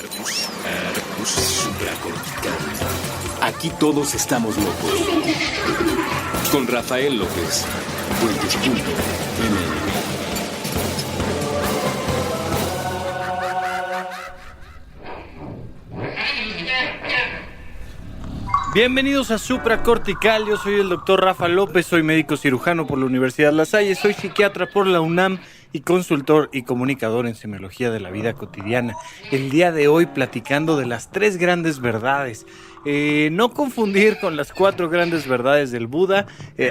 Arbus supracortical. Aquí todos estamos locos. Con Rafael López. Puentes.mx. Bienvenidos a Supracortical, yo soy el doctor Rafa López, soy médico cirujano por la Universidad La Salle, soy psiquiatra por la UNAM y consultor y comunicador en semiología de la vida cotidiana. El día de hoy platicando de las 3 grandes verdades. No confundir con las 4 grandes verdades del Buda.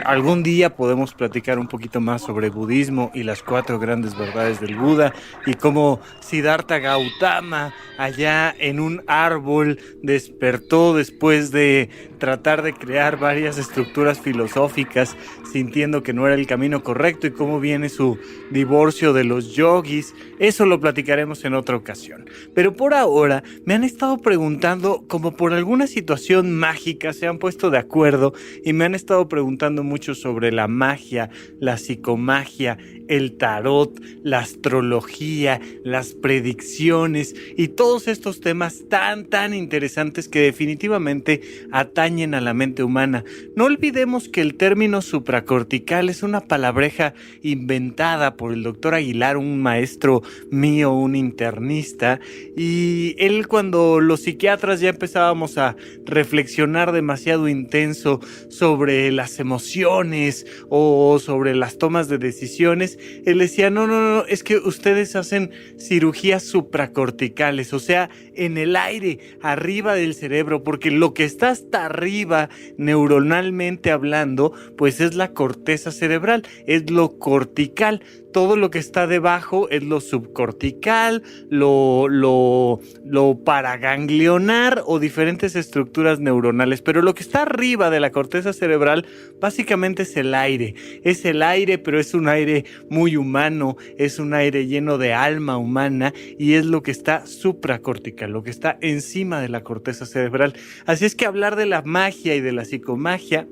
Algún día podemos platicar un poquito más sobre budismo y las 4 grandes verdades del Buda y cómo Siddhartha Gautama allá en un árbol despertó después de tratar de crear varias estructuras filosóficas sintiendo que no era el camino correcto y cómo viene su divorcio de los yogis. Eso lo platicaremos en otra ocasión. Pero por ahora me han estado preguntando, como por alguna situación mágica se han puesto de acuerdo y me han estado preguntando mucho sobre la magia, la psicomagia, el tarot, la astrología, las predicciones y todos estos temas tan interesantes que definitivamente atañen a la mente humana. No olvidemos que el término supracortical es una palabreja inventada por el doctor Aguilar, un maestro mío, un internista, y él, cuando los psiquiatras ya empezábamos a reflexionar demasiado intenso sobre las emociones o sobre las tomas de decisiones, él decía, no, es que ustedes hacen cirugías supracorticales, o sea, en el aire, arriba del cerebro, porque lo que está hasta arriba, neuronalmente hablando, pues es la corteza cerebral, es lo cortical. Todo lo que está debajo es lo subcortical, lo paraganglionar o diferentes estructuras neuronales. Pero lo que está arriba de la corteza cerebral básicamente es el aire. Es el aire, pero es un aire muy humano, es un aire lleno de alma humana y es lo que está supracortical, lo que está encima de la corteza cerebral. Así es que hablar de la magia y de la psicomagia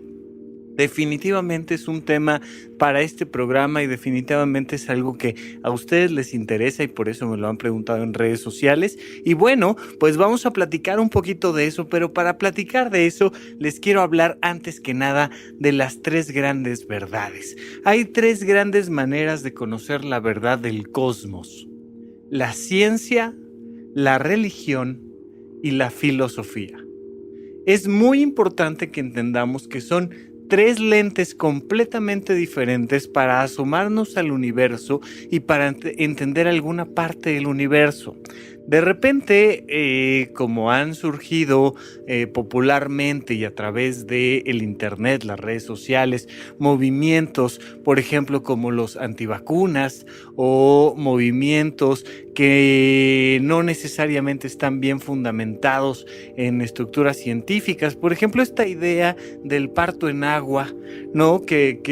definitivamente es un tema para este programa y definitivamente es algo que a ustedes les interesa y por eso me lo han preguntado en redes sociales. Y bueno, pues vamos a platicar un poquito de eso, pero para platicar de eso les quiero hablar antes que nada de las 3 grandes verdades. Hay 3 grandes maneras de conocer la verdad del cosmos: la ciencia, la religión y la filosofía. Es muy importante que entendamos que son 3 lentes completamente diferentes para asomarnos al universo y para entender alguna parte del universo. De repente, como han surgido popularmente y a través del internet, las redes sociales, movimientos, por ejemplo, como los antivacunas o movimientos que no necesariamente están bien fundamentados en estructuras científicas. Por ejemplo, esta idea del parto en agua, ¿no? Que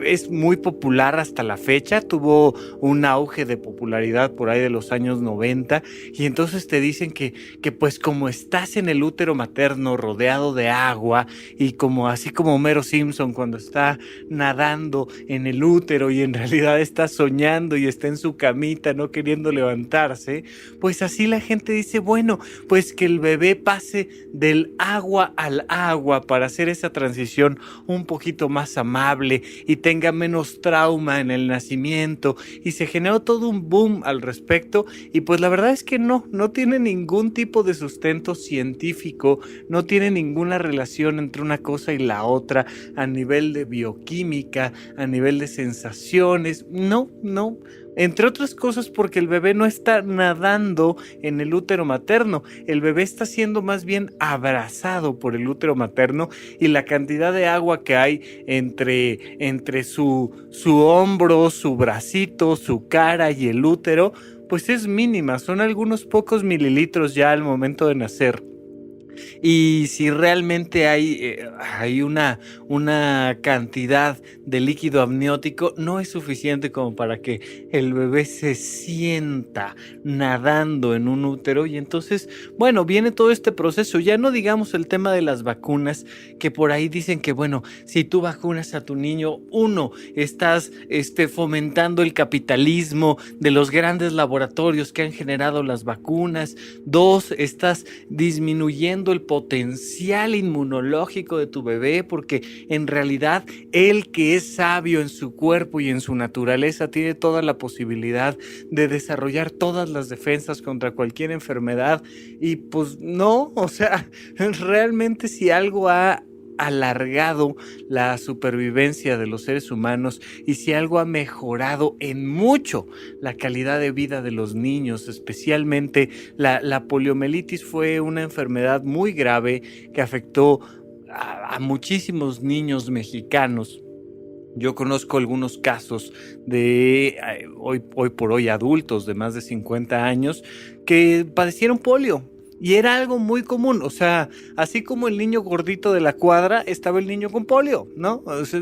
es muy popular hasta la fecha, tuvo un auge de popularidad por ahí de los años 90 y entonces te dicen que pues como estás en el útero materno rodeado de agua y como así como Homero Simpson cuando está nadando en el útero y en realidad está soñando y está en su camita no queriendo levantarse, pues así la gente dice, bueno, pues que el bebé pase del agua al agua para hacer esa transición un poquito más amable y tenga menos trauma en el nacimiento, y se generó todo un boom al respecto. Y pues la verdad es que no tiene ningún tipo de sustento científico, no tiene ninguna relación entre una cosa y la otra a nivel de bioquímica, a nivel de sensaciones, no. Entre otras cosas porque el bebé no está nadando en el útero materno, el bebé está siendo más bien abrazado por el útero materno y la cantidad de agua que hay entre su hombro, su bracito, su cara y el útero, pues es mínima, son algunos pocos mililitros ya al momento de nacer. Y si realmente hay una cantidad de líquido amniótico, no es suficiente como para que el bebé se sienta nadando en un útero. Y entonces, bueno, viene todo este proceso. Ya no digamos el tema de las vacunas, que por ahí dicen que, bueno, si tú vacunas a tu niño, estás fomentando el capitalismo de los grandes laboratorios que han generado las vacunas. 2, estás disminuyendo el potencial inmunológico de tu bebé, porque en realidad él, que es sabio en su cuerpo y en su naturaleza, tiene toda la posibilidad de desarrollar todas las defensas contra cualquier enfermedad. Y pues no, o sea, realmente si algo ha alargado la supervivencia de los seres humanos y si algo ha mejorado en mucho la calidad de vida de los niños, especialmente la poliomielitis, fue una enfermedad muy grave que afectó a muchísimos niños mexicanos. Yo conozco algunos casos de hoy por hoy adultos de más de 50 años que padecieron polio. Y era algo muy común, o sea, así como el niño gordito de la cuadra, estaba el niño con polio, ¿no? O sea,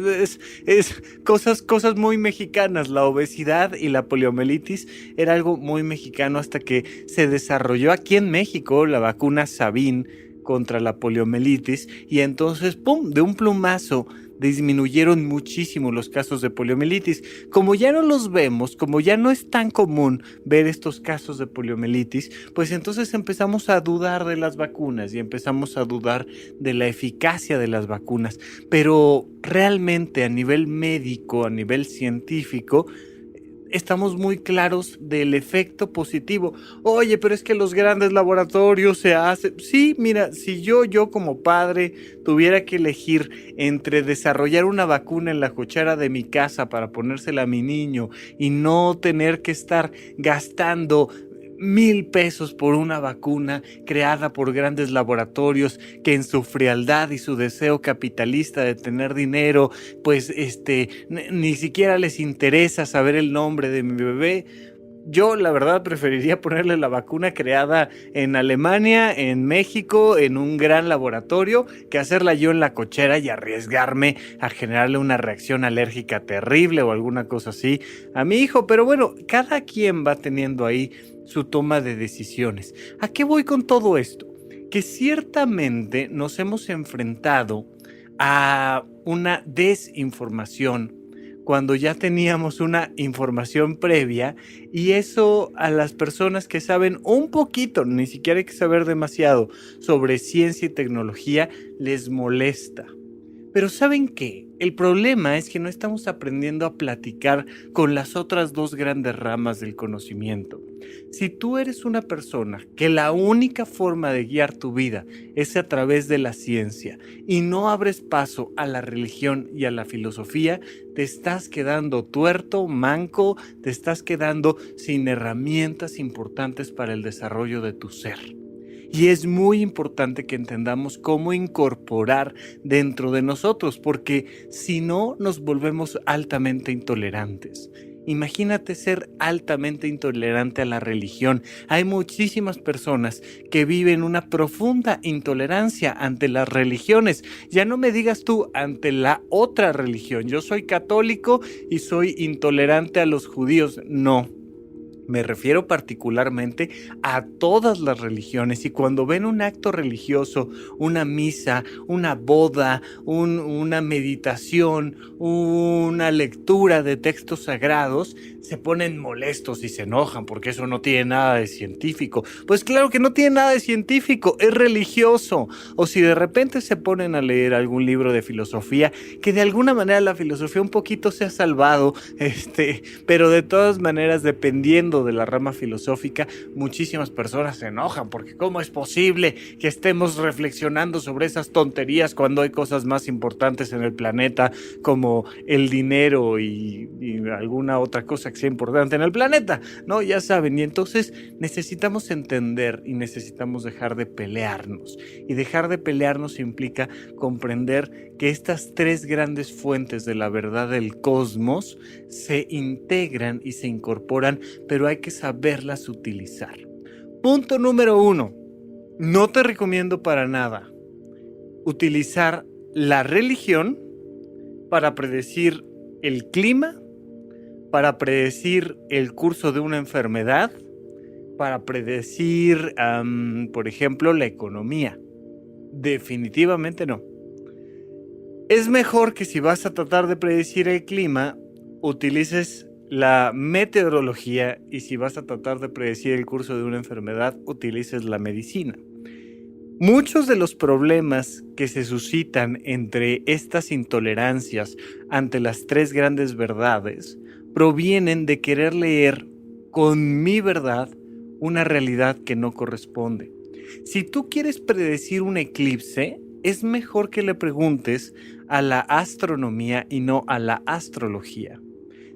es cosas muy mexicanas. La obesidad y la poliomielitis era algo muy mexicano hasta que se desarrolló aquí en México la vacuna Sabin contra la poliomielitis, y entonces, ¡pum!, de un plumazo disminuyeron muchísimo los casos de poliomielitis. Como ya no los vemos, como ya no es tan común ver estos casos de poliomielitis, pues entonces empezamos a dudar de las vacunas y empezamos a dudar de la eficacia de las vacunas. Pero realmente a nivel médico, a nivel científico, estamos muy claros del efecto positivo. Oye, pero es que los grandes laboratorios se hacen. Sí, mira, si yo como padre tuviera que elegir entre desarrollar una vacuna en la cochera de mi casa para ponérsela a mi niño y no tener que estar gastando 1,000 pesos por una vacuna creada por grandes laboratorios que en su frialdad y su deseo capitalista de tener dinero, pues ni siquiera les interesa saber el nombre de mi bebé. Yo, la verdad, preferiría ponerle la vacuna creada en Alemania, en México, en un gran laboratorio, que hacerla yo en la cochera y arriesgarme a generarle una reacción alérgica terrible o alguna cosa así a mi hijo. Pero bueno, cada quien va teniendo ahí su toma de decisiones. ¿A qué voy con todo esto? Que ciertamente nos hemos enfrentado a una desinformación cuando ya teníamos una información previa, y eso a las personas que saben un poquito, ni siquiera hay que saber demasiado, sobre ciencia y tecnología, les molesta. Pero ¿saben qué? El problema es que no estamos aprendiendo a platicar con las otras dos grandes ramas del conocimiento. Si tú eres una persona que la única forma de guiar tu vida es a través de la ciencia y no abres paso a la religión y a la filosofía, te estás quedando tuerto, manco, te estás quedando sin herramientas importantes para el desarrollo de tu ser. Y es muy importante que entendamos cómo incorporar dentro de nosotros, porque si no, nos volvemos altamente intolerantes. Imagínate ser altamente intolerante a la religión. Hay muchísimas personas que viven una profunda intolerancia ante las religiones. Ya no me digas tú ante la otra religión. Yo soy católico y soy intolerante a los judíos. No. Me refiero particularmente a todas las religiones, y cuando ven un acto religioso, una misa, una boda, una meditación, una lectura de textos sagrados, se ponen molestos y se enojan porque eso no tiene nada de científico. Pues claro que no tiene nada de científico, es religioso. O si de repente se ponen a leer algún libro de filosofía, que de alguna manera la filosofía un poquito se ha salvado, pero de todas maneras, dependiendo de la rama filosófica, muchísimas personas se enojan porque ¿cómo es posible que estemos reflexionando sobre esas tonterías cuando hay cosas más importantes en el planeta como el dinero y alguna otra cosa que sea importante en el planeta? No, ya saben. Y entonces necesitamos entender y necesitamos dejar de pelearnos, y dejar de pelearnos implica comprender que estas tres grandes fuentes de la verdad del cosmos se integran y se incorporan, pero hay que saberlas utilizar. Punto número 1. No te recomiendo para nada utilizar la religión para predecir el clima, para predecir el curso de una enfermedad, para predecir, por ejemplo, la economía. Definitivamente no. Es mejor que si vas a tratar de predecir el clima, utilices la meteorología, y si vas a tratar de predecir el curso de una enfermedad, utilices la medicina. Muchos de los problemas que se suscitan entre estas intolerancias ante las tres grandes verdades provienen de querer leer con mi verdad una realidad que no corresponde. Si tú quieres predecir un eclipse, es mejor que le preguntes a la astronomía y no a la astrología.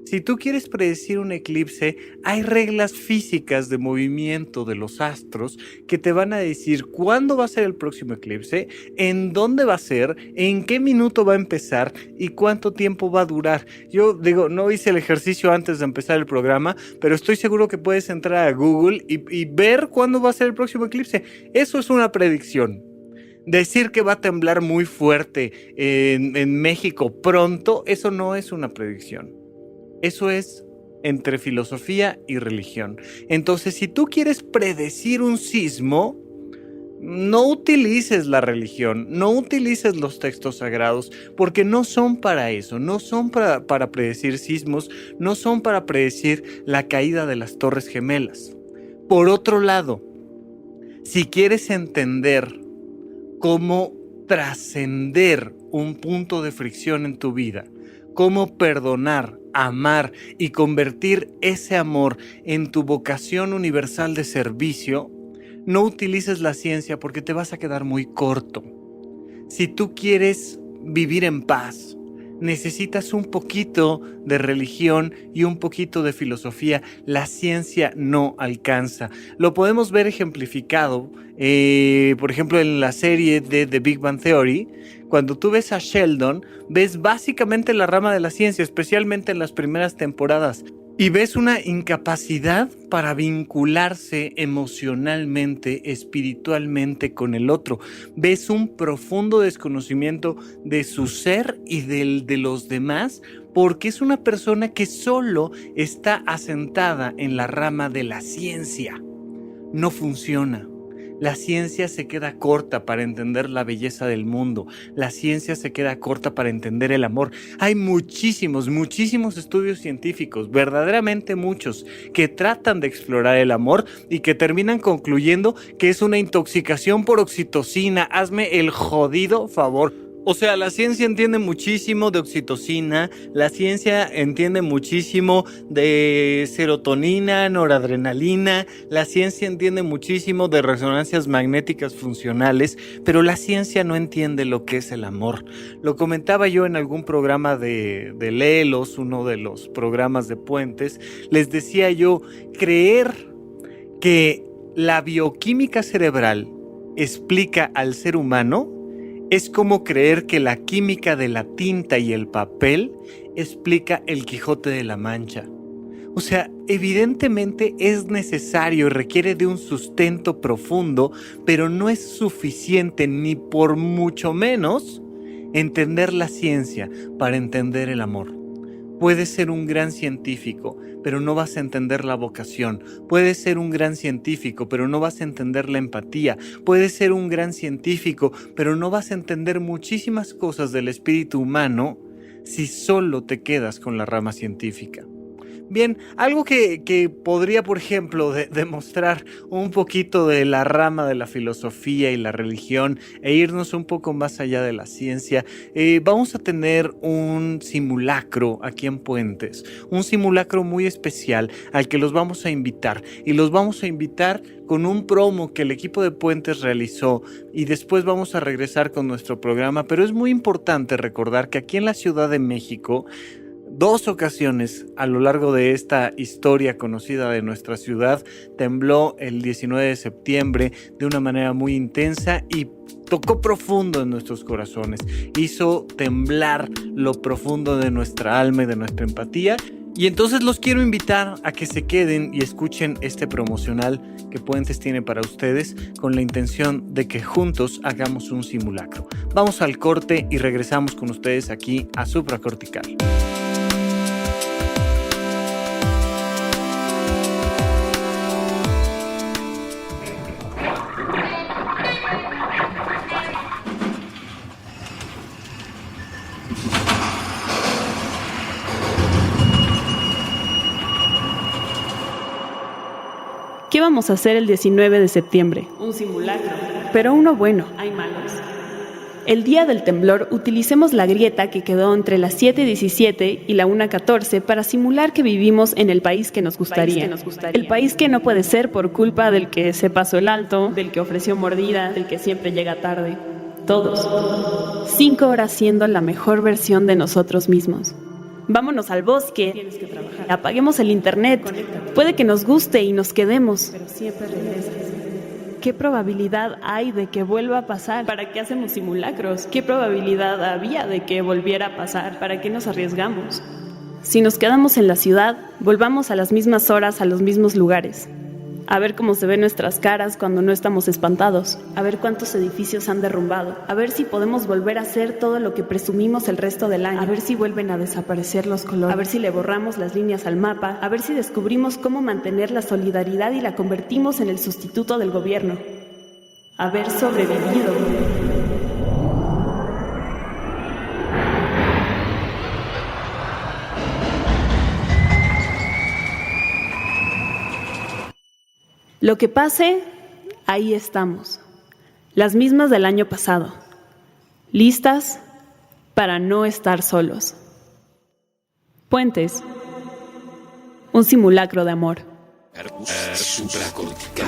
Si tú quieres predecir un eclipse, hay reglas físicas de movimiento de los astros que te van a decir cuándo va a ser el próximo eclipse, en dónde va a ser, en qué minuto va a empezar y cuánto tiempo va a durar. Yo digo, no hice el ejercicio antes de empezar el programa, pero estoy seguro que puedes entrar a Google y ver cuándo va a ser el próximo eclipse. Eso es una predicción. Decir que va a temblar muy fuerte en México pronto, eso no es una predicción. Eso es entre filosofía y religión. Entonces, si tú quieres predecir un sismo, no utilices la religión, no utilices los textos sagrados, porque no son para eso, no son para predecir sismos, no son para predecir la caída de las Torres Gemelas. Por otro lado, si quieres entender cómo trascender un punto de fricción en tu vida, cómo perdonar, amar y convertir ese amor en tu vocación universal de servicio, no utilices la ciencia porque te vas a quedar muy corto. Si tú quieres vivir en paz, necesitas un poquito de religión y un poquito de filosofía. La ciencia no alcanza. Lo podemos ver ejemplificado, por ejemplo, en la serie de The Big Bang Theory. Cuando tú ves a Sheldon, ves básicamente la rama de la ciencia, especialmente en las primeras temporadas. Y ves una incapacidad para vincularse emocionalmente, espiritualmente con el otro. Ves un profundo desconocimiento de su ser y del de los demás, porque es una persona que solo está asentada en la rama de la ciencia. No funciona. La ciencia se queda corta para entender la belleza del mundo. La ciencia se queda corta para entender el amor. Hay muchísimos estudios científicos, verdaderamente muchos, que tratan de explorar el amor y que terminan concluyendo que es una intoxicación por oxitocina. Hazme el jodido favor. O sea, la ciencia entiende muchísimo de oxitocina, la ciencia entiende muchísimo de serotonina, noradrenalina, la ciencia entiende muchísimo de resonancias magnéticas funcionales, pero la ciencia no entiende lo que es el amor. Lo comentaba yo en algún programa de Lelos, uno de los programas de Puentes. Les decía yo, creer que la bioquímica cerebral explica al ser humano es como creer que la química de la tinta y el papel explica el Quijote de la Mancha. O sea, evidentemente es necesario y requiere de un sustento profundo, pero no es suficiente ni por mucho menos entender la ciencia para entender el amor. Puedes ser un gran científico, pero no vas a entender la vocación. Puedes ser un gran científico, pero no vas a entender la empatía. Puedes ser un gran científico, pero no vas a entender muchísimas cosas del espíritu humano si solo te quedas con la rama científica. Bien, algo que podría, por ejemplo, demostrar un poquito de la rama de la filosofía y la religión e irnos un poco más allá de la ciencia, vamos a tener un simulacro aquí en Puentes, un simulacro muy especial al que los vamos a invitar, y los vamos a invitar con un promo que el equipo de Puentes realizó, y después vamos a regresar con nuestro programa. Pero es muy importante recordar que aquí en la Ciudad de México, 2 ocasiones a lo largo de esta historia conocida de nuestra ciudad, tembló el 19 de septiembre de una manera muy intensa y tocó profundo en nuestros corazones, hizo temblar lo profundo de nuestra alma y de nuestra empatía. Y entonces los quiero invitar a que se queden y escuchen este promocional que Puentes tiene para ustedes con la intención de que juntos hagamos un simulacro. Vamos al corte y regresamos con ustedes aquí a Supracortical. ¿Qué vamos a hacer el 19 de septiembre? Un simulacro. Pero uno bueno. Hay malos. El día del temblor utilicemos la grieta que quedó entre las 7:17 y la 1:14 para simular que vivimos en el país que nos gustaría. El país que no puede ser por culpa del que se pasó el alto, del que ofreció mordida, del que siempre llega tarde. Todos. 5 horas siendo la mejor versión de nosotros mismos. Vámonos al bosque. Tienes que trabajar. Apaguemos el internet. Conéctate. Puede que nos guste y nos quedemos. Pero siempre regresas. ¿Qué probabilidad hay de que vuelva a pasar? ¿Para qué hacemos simulacros? ¿Qué probabilidad había de que volviera a pasar? ¿Para qué nos arriesgamos? Si nos quedamos en la ciudad, volvamos a las mismas horas, a los mismos lugares. A ver cómo se ven nuestras caras cuando no estamos espantados. A ver cuántos edificios han derrumbado. A ver si podemos volver a hacer todo lo que presumimos el resto del año. A ver si vuelven a desaparecer los colores. A ver si le borramos las líneas al mapa. A ver si descubrimos cómo mantener la solidaridad y la convertimos en el sustituto del gobierno. Haber sobrevivido. Lo que pase, ahí estamos. Las mismas del año pasado. Listas para no estar solos. Puentes. Un simulacro de amor. Supracortical.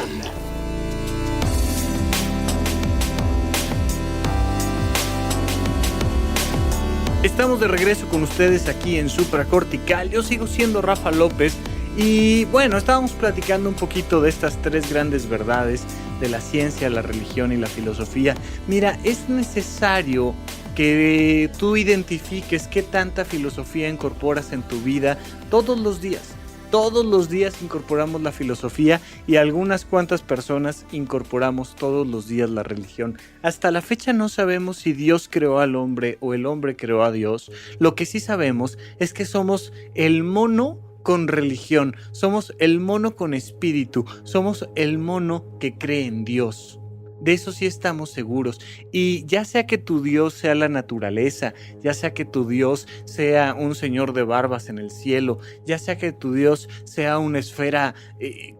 Estamos de regreso con ustedes aquí en Supracortical. Yo sigo siendo Rafa López. Y bueno, estábamos platicando un poquito de estas 3 grandes verdades de la ciencia, la religión y la filosofía. Mira, es necesario que tú identifiques qué tanta filosofía incorporas en tu vida todos los días. Todos los días incorporamos la filosofía y algunas cuantas personas incorporamos todos los días la religión. Hasta la fecha no sabemos si Dios creó al hombre o el hombre creó a Dios. Lo que sí sabemos es que somos el mono con religión, somos el mono con espíritu, somos el mono que cree en Dios. De eso sí estamos seguros. Y ya sea que tu Dios sea la naturaleza, ya sea que tu Dios sea un señor de barbas en el cielo, ya sea que tu Dios sea una esfera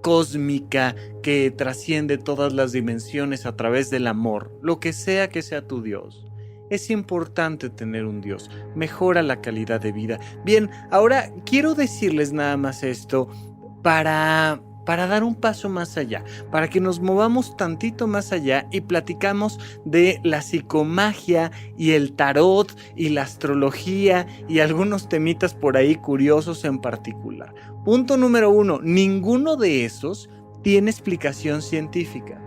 cósmica que trasciende todas las dimensiones a través del amor, lo que sea tu Dios. Es importante tener un Dios, mejora la calidad de vida. Bien, ahora quiero decirles nada más esto para dar un paso más allá, para que nos movamos tantito más allá y platicamos de la psicomagia y el tarot y la astrología y algunos temitas por ahí curiosos en particular. Punto número 1, ninguno de esos tiene explicación científica.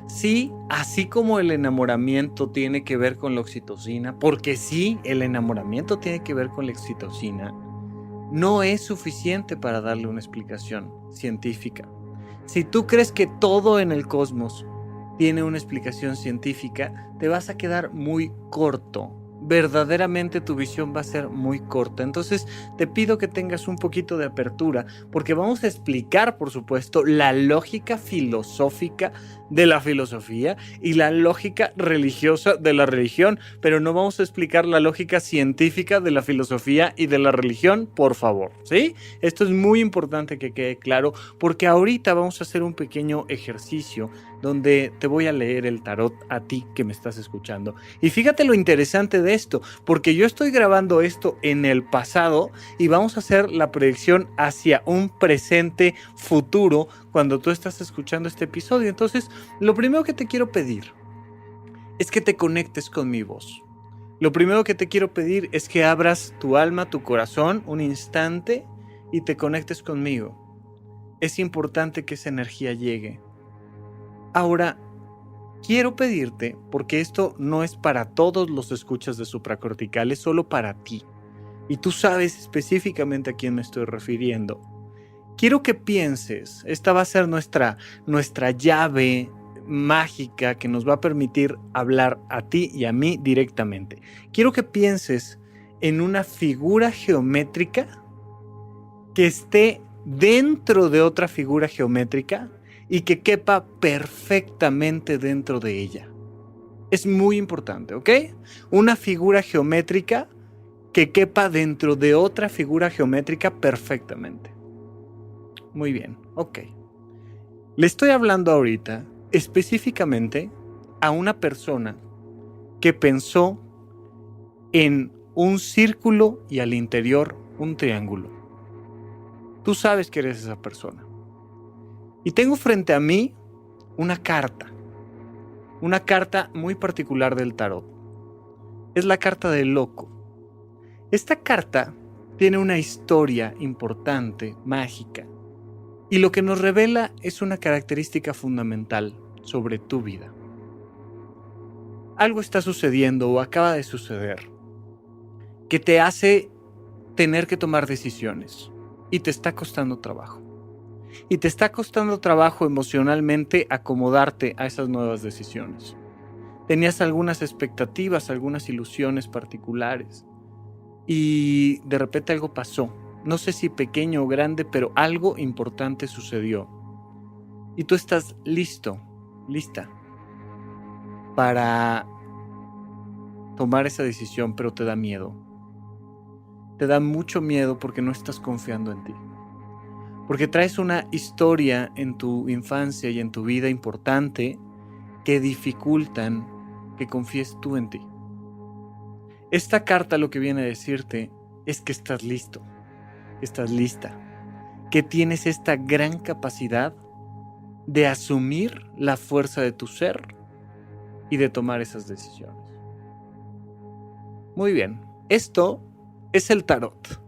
Sí, así como el enamoramiento tiene que ver con la oxitocina, porque sí, el enamoramiento tiene que ver con la oxitocina, no es suficiente para darle una explicación científica. Si tú crees que todo en el cosmos tiene una explicación científica, te vas a quedar muy corto. Verdaderamente tu visión va a ser muy corta. Entonces te pido que tengas un poquito de apertura, porque vamos a explicar, por supuesto, la lógica filosófica de la filosofía y la lógica religiosa de la religión, pero no vamos a explicar la lógica científica de la filosofía y de la religión, por favor, ¿sí? Esto es muy importante que quede claro, porque ahorita vamos a hacer un pequeño ejercicio donde te voy a leer el tarot a ti que me estás escuchando. Y fíjate lo interesante de esto, porque yo estoy grabando esto en el pasado y vamos a hacer la proyección hacia un presente futuro cuando tú estás escuchando este episodio. Entonces, lo primero que te quiero pedir es que te conectes con mi voz. Lo primero que te quiero pedir es que abras tu alma, tu corazón, un instante y te conectes conmigo. Es importante que esa energía llegue. Ahora, quiero pedirte, porque esto no es para todos los escuchas de supracortical, es solo para ti. y tú sabes específicamente a quién me estoy refiriendo, quiero que pienses, esta va a ser nuestra llave mágica que nos va a permitir hablar a ti y a mí directamente. Quiero que pienses en una figura geométrica que esté dentro de otra figura geométrica y que quepa perfectamente dentro de ella. Es muy importante, ¿ok? Una figura geométrica que quepa dentro de otra figura geométrica perfectamente. Muy bien, ok. Le estoy hablando ahorita específicamente a una persona que pensó en un círculo y al interior un triángulo. Tú sabes que eres esa persona. Y tengo frente a mí una carta muy particular del tarot. Es la carta del loco. Esta carta tiene una historia importante, mágica, y lo que nos revela es una característica fundamental sobre tu vida. Algo está sucediendo o acaba de suceder que te hace tener que tomar decisiones y te está costando trabajo. Y te está costando trabajo emocionalmente acomodarte a esas nuevas decisiones. Tenías algunas expectativas, algunas ilusiones particulares y de repente algo pasó. No sé si pequeño o grande, pero algo importante sucedió. Y tú estás listo, lista para tomar esa decisión, pero te da miedo. Te da mucho miedo porque no estás confiando en ti. Porque traes una historia en tu infancia y en tu vida importante que dificultan que confíes tú en ti. Esta carta lo que viene a decirte es que estás listo, que estás lista, que tienes esta gran capacidad de asumir la fuerza de tu ser y de tomar esas decisiones. Muy bien, esto es el tarot.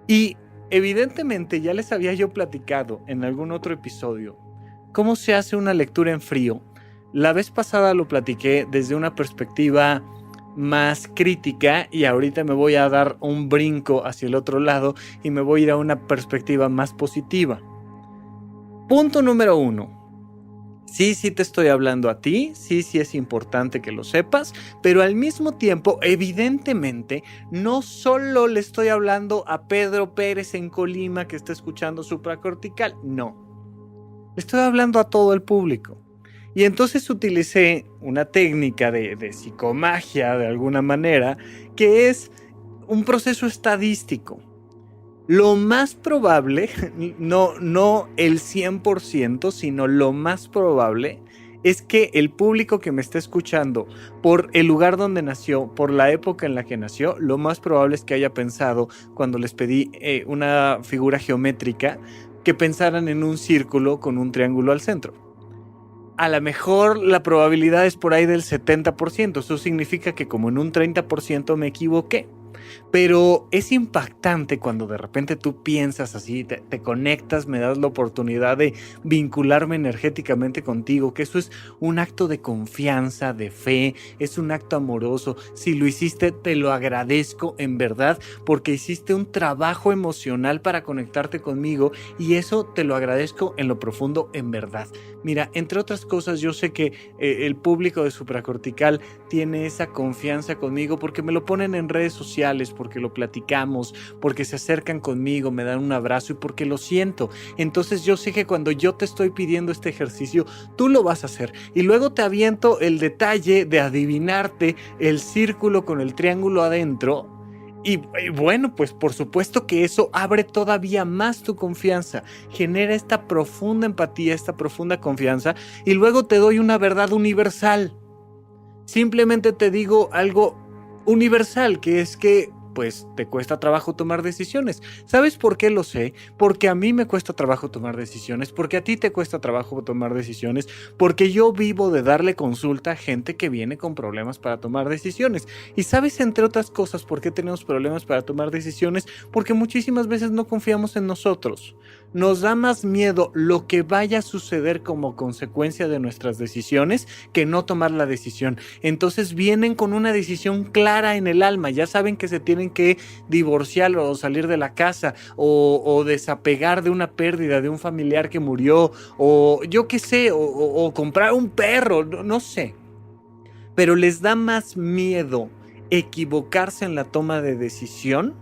Y evidentemente ya les había yo platicado en algún otro episodio cómo se hace una lectura en frío. La vez pasada lo platiqué desde una perspectiva más crítica y ahorita me voy a dar un brinco hacia el otro lado y me voy a ir a una perspectiva más positiva. Punto número 1. Sí te estoy hablando a ti, sí es importante que lo sepas, pero al mismo tiempo, evidentemente, no solo le estoy hablando a Pedro Pérez en Colima que está escuchando Supracortical, no. Le estoy hablando a todo el público. Y entonces utilicé una técnica de psicomagia, de alguna manera, que es un proceso estadístico. Lo más probable, no el 100%, sino lo más probable es que el público que me está escuchando, por el lugar donde nació, por la época en la que nació, lo más probable es que haya pensado, cuando les pedí una figura geométrica, que pensaran en un círculo con un triángulo al centro. A lo mejor la probabilidad es por ahí del 70%, eso significa que como en un 30% me equivoqué. Pero es impactante cuando de repente tú piensas así, te conectas, me das la oportunidad de vincularme energéticamente contigo, que eso es un acto de confianza, de fe, es un acto amoroso. Si lo hiciste, te lo agradezco en verdad, porque hiciste un trabajo emocional para conectarte conmigo y eso te lo agradezco en lo profundo en verdad. Mira, entre otras cosas, yo sé que el público de Supracortical tiene esa confianza conmigo porque me lo ponen en redes sociales, porque lo platicamos, porque se acercan conmigo, me dan un abrazo y porque lo siento. Entonces yo sé que cuando yo te estoy pidiendo este ejercicio, tú lo vas a hacer. Y luego te aviento el detalle de adivinarte el círculo con el triángulo adentro. Y bueno, pues por supuesto que eso abre todavía más tu confianza, genera esta profunda empatía, esta profunda confianza, y luego te doy una verdad universal. Simplemente te digo algo universal, que es que pues te cuesta trabajo tomar decisiones. ¿Sabes por qué lo sé? Porque a mí me cuesta trabajo tomar decisiones, porque a ti te cuesta trabajo tomar decisiones, porque yo vivo de darle consulta a gente que viene con problemas para tomar decisiones. Y ¿sabes, entre otras cosas, por qué tenemos problemas para tomar decisiones? Porque muchísimas veces no confiamos en nosotros. Nos da más miedo lo que vaya a suceder como consecuencia de nuestras decisiones que no tomar la decisión. Entonces vienen con una decisión clara en el alma. Ya saben que se tienen que divorciar o salir de la casa o desapegar de una pérdida de un familiar que murió o yo qué sé, o comprar un perro, no sé. Pero les da más miedo equivocarse en la toma de decisión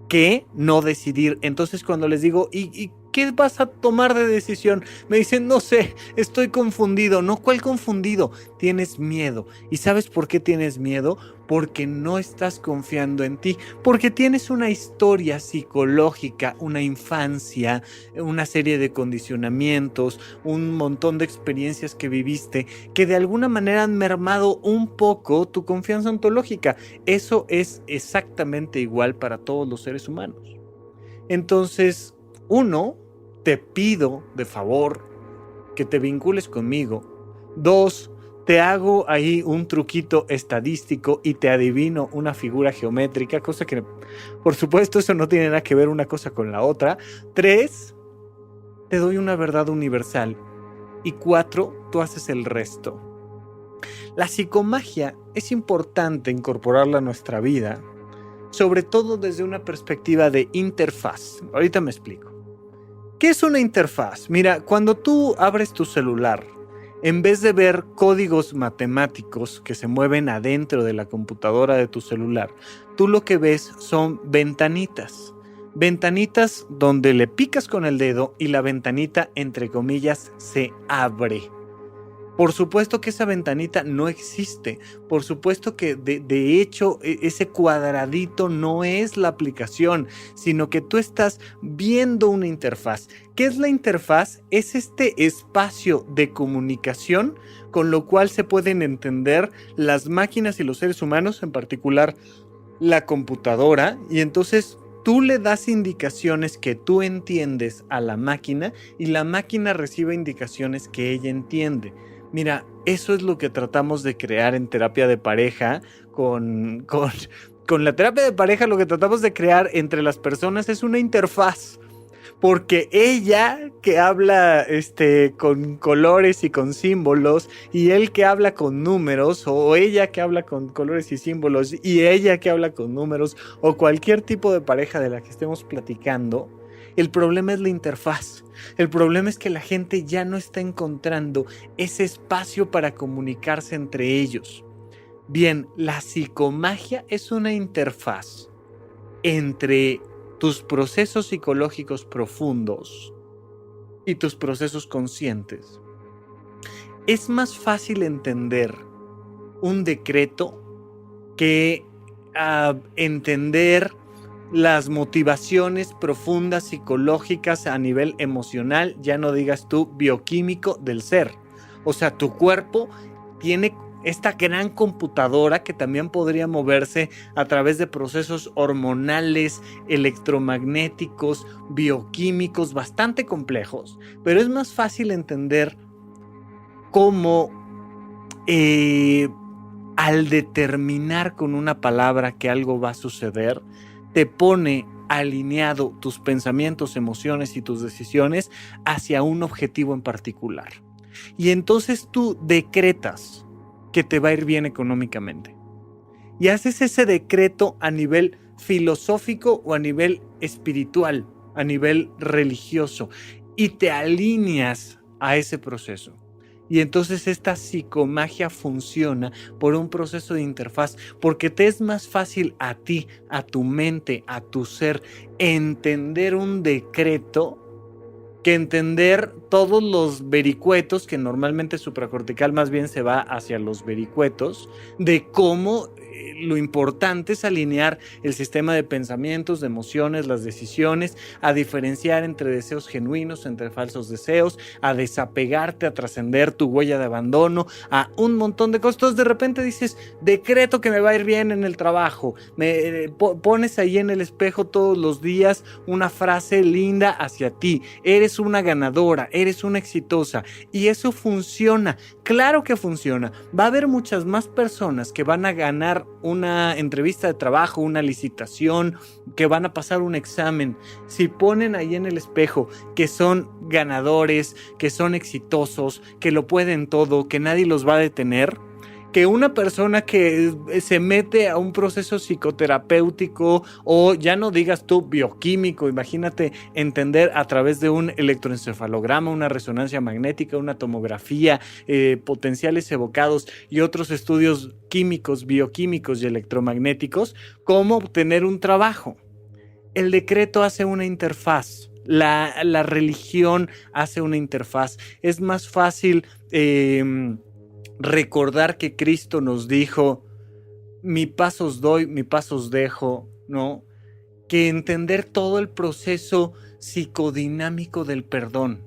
que no decidir. Entonces cuando les digo, ¿y qué vas a tomar de decisión? Me dicen, no sé, estoy confundido. No, ¿cuál confundido? Tienes miedo. ¿Y sabes por qué tienes miedo? Porque no estás confiando en ti, porque tienes una historia psicológica, una infancia, una serie de condicionamientos, un montón de experiencias que viviste que de alguna manera han mermado un poco tu confianza ontológica. Eso es exactamente igual para todos los seres humanos. Entonces, uno, te pido de favor que te vincules conmigo. Dos, te hago ahí un truquito estadístico y te adivino una figura geométrica, cosa que, por supuesto, eso no tiene nada que ver una cosa con la otra. 3, te doy una verdad universal. Y 4, tú haces el resto. La psicomagia es importante incorporarla a nuestra vida, sobre todo desde una perspectiva de interfaz. Ahorita me explico. ¿Qué es una interfaz? Mira, cuando tú abres tu celular, en vez de ver códigos matemáticos que se mueven adentro de la computadora de tu celular, tú lo que ves son ventanitas. Ventanitas donde le picas con el dedo y la ventanita, entre comillas, se abre. Por supuesto que esa ventanita no existe. Por supuesto que de hecho ese cuadradito no es la aplicación, sino que tú estás viendo una interfaz. ¿Qué es la interfaz? Es este espacio de comunicación con lo cual se pueden entender las máquinas y los seres humanos, en particular la computadora, y entonces tú le das indicaciones que tú entiendes a la máquina y la máquina recibe indicaciones que ella entiende. Mira, eso es lo que tratamos de crear en terapia de pareja. Con la terapia de pareja lo que tratamos de crear entre las personas es una interfaz. Porque ella que habla con colores y con símbolos, y él que habla con números, o ella que habla con colores y símbolos, y ella que habla con números, o cualquier tipo de pareja de la que estemos platicando, el problema es la interfaz. El problema es que la gente ya no está encontrando ese espacio para comunicarse entre ellos. Bien, la psicomagia es una interfaz entre tus procesos psicológicos profundos y tus procesos conscientes. Es más fácil entender un decreto que entender las motivaciones profundas psicológicas a nivel emocional, ya no digas tú bioquímico del ser. O sea, tu cuerpo tiene esta gran computadora que también podría moverse a través de procesos hormonales, electromagnéticos, bioquímicos, bastante complejos, pero es más fácil entender cómo al determinar con una palabra que algo va a suceder, te pone alineado tus pensamientos, emociones y tus decisiones hacia un objetivo en particular. Y entonces tú decretas que te va a ir bien económicamente. Y haces ese decreto a nivel filosófico o a nivel espiritual, a nivel religioso, y te alineas a ese proceso. Y entonces esta psicomagia funciona por un proceso de interfaz, porque te es más fácil a ti, a tu mente, a tu ser, entender un decreto que entender todos los vericuetos, que normalmente supracortical más bien se va hacia los vericuetos, de cómo lo importante es alinear el sistema de pensamientos, de emociones, las decisiones, a diferenciar entre deseos genuinos, entre falsos deseos, a desapegarte, a trascender tu huella de abandono, a un montón de cosas. Entonces de repente dices, decreto que me va a ir bien en el trabajo, pones ahí en el espejo todos los días una frase linda hacia ti, eres una ganadora, eres una exitosa, y eso funciona. Claro que funciona. Va a haber muchas más personas que van a ganar una entrevista de trabajo, una licitación, que van a pasar un examen, si ponen ahí en el espejo que son ganadores, que son exitosos, que lo pueden todo, que nadie los va a detener, que una persona que se mete a un proceso psicoterapéutico o ya no digas tú bioquímico, imagínate entender a través de un electroencefalograma, una resonancia magnética, una tomografía, potenciales evocados y otros estudios químicos, bioquímicos y electromagnéticos, cómo obtener un trabajo. El decreto hace una interfaz. La religión hace una interfaz. Es más fácil recordar que Cristo nos dijo, mi paz os doy, mi paz os dejo, ¿no? Que entender todo el proceso psicodinámico del perdón.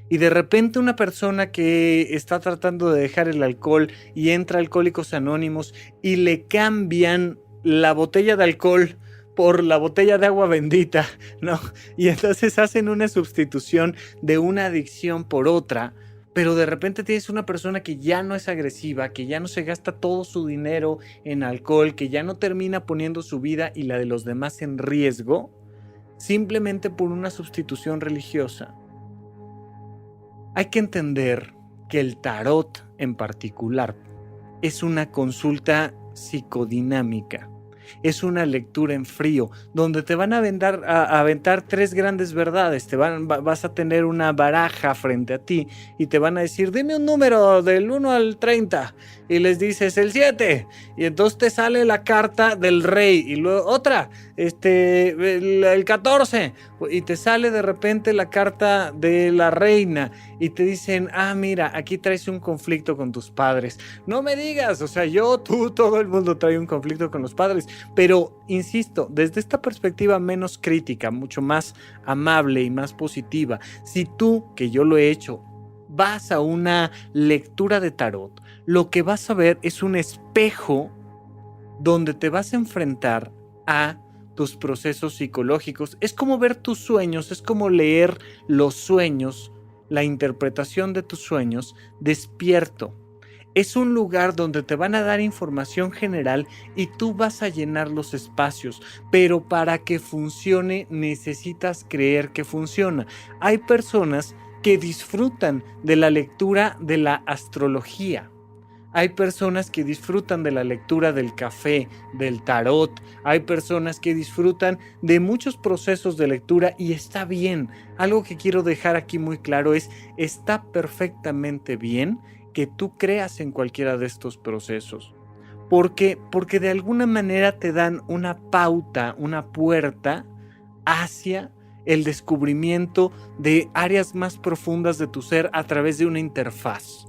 Y de repente una persona que está tratando de dejar el alcohol y entra a Alcohólicos Anónimos y le cambian la botella de alcohol por la botella de agua bendita, ¿no? Y entonces hacen una sustitución de una adicción por otra. Pero de repente tienes una persona que ya no es agresiva, que ya no se gasta todo su dinero en alcohol, que ya no termina poniendo su vida y la de los demás en riesgo, simplemente por una sustitución religiosa. Hay que entender que el tarot en particular es una consulta psicodinámica. Es una lectura en frío, donde te van a aventar tres grandes verdades. Vas a tener una baraja frente a ti y te van a decir, dime un número del 1 al 30. Y les dices el 7. Y entonces te sale la carta del rey. Y luego otra, el 14. Y te sale de repente la carta de la reina. Y te dicen, mira, aquí traes un conflicto con tus padres. No me digas, o sea, tú, todo el mundo trae un conflicto con los padres. Pero, insisto, desde esta perspectiva menos crítica, mucho más amable y más positiva, si tú, que yo lo he hecho, vas a una lectura de tarot, lo que vas a ver es un espejo donde te vas a enfrentar a tus procesos psicológicos. Es como ver tus sueños, es como leer los sueños, la interpretación de tus sueños despierto. Es un lugar donde te van a dar información general y tú vas a llenar los espacios, pero para que funcione necesitas creer que funciona. Hay personas que disfrutan de la lectura de la astrología. Hay personas que disfrutan de la lectura del café, del tarot. Hay personas que disfrutan de muchos procesos de lectura y está bien. Algo que quiero dejar aquí muy claro es, está perfectamente bien que tú creas en cualquiera de estos procesos. Porque de alguna manera te dan una pauta, una puerta hacia el descubrimiento de áreas más profundas de tu ser a través de una interfaz.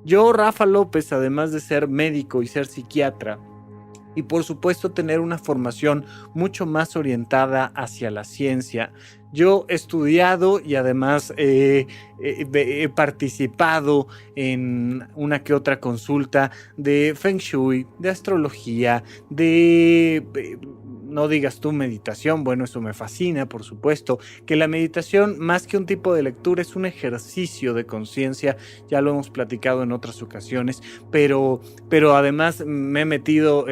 Yo, Rafa López, además de ser médico y ser psiquiatra, y por supuesto tener una formación mucho más orientada hacia la ciencia, yo he estudiado y además he participado en una que otra consulta de Feng Shui, de astrología, no digas tú meditación, bueno, eso me fascina, por supuesto, que la meditación, más que un tipo de lectura, es un ejercicio de conciencia, ya lo hemos platicado en otras ocasiones, pero además me he metido